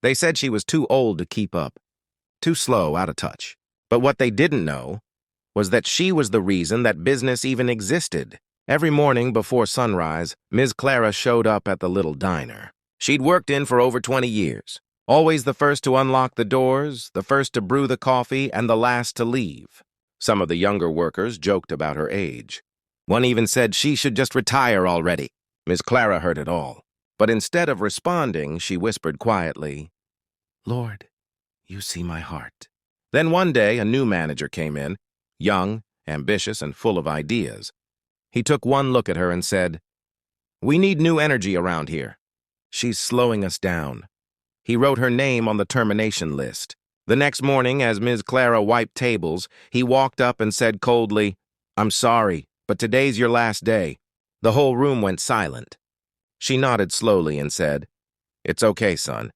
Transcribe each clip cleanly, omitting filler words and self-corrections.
They said she was too old to keep up, too slow, out of touch. But what they didn't know was that she was the reason that business even existed. Every morning before sunrise, Ms. Clara showed up at the little diner. She'd worked in for over 20 years, always the first to unlock the doors, the first to brew the coffee, and the last to leave. Some of the younger workers joked about her age. One even said she should just retire already. Ms. Clara heard it all. But instead of responding, she whispered quietly, "Lord, you see my heart." Then one day, a new manager came in, young, ambitious, and full of ideas. He took one look at her and said, "We need new energy around here. She's slowing us down." He wrote her name on the termination list. The next morning, as Ms. Clara wiped tables, he walked up and said coldly, "I'm sorry, but today's your last day." The whole room went silent. She nodded slowly and said, "It's okay, son.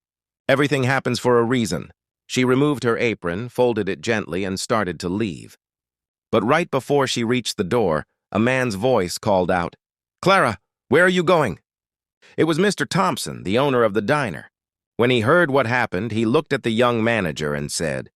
Everything happens for a reason." She removed her apron, folded it gently, and started to leave. But right before she reached the door, a man's voice called out, "Clara, where are you going?" It was Mr. Thompson, the owner of the diner. When he heard what happened, he looked at the young manager and said,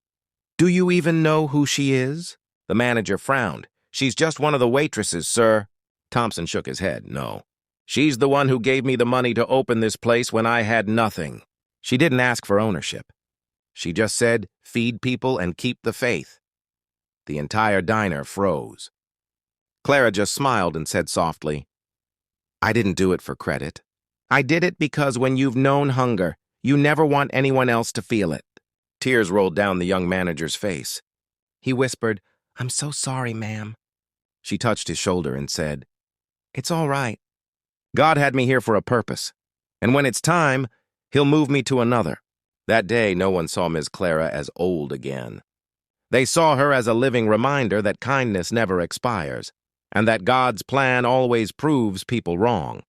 "Do you even know who she is?" The manager frowned. "She's just one of the waitresses, sir." Thompson shook his head. "No. She's the one who gave me the money to open this place when I had nothing. She didn't ask for ownership. She just said, 'Feed people and keep the faith.'" The entire diner froze. Clara just smiled and said softly, "I didn't do it for credit. I did it because when you've known hunger, you never want anyone else to feel it." Tears rolled down the young manager's face. He whispered, "I'm so sorry, ma'am." She touched his shoulder and said, "It's all right. God had me here for a purpose, and when it's time, He'll move me to another." That day, no one saw Ms. Clara as old again. They saw her as a living reminder that kindness never expires, and that God's plan always proves people wrong.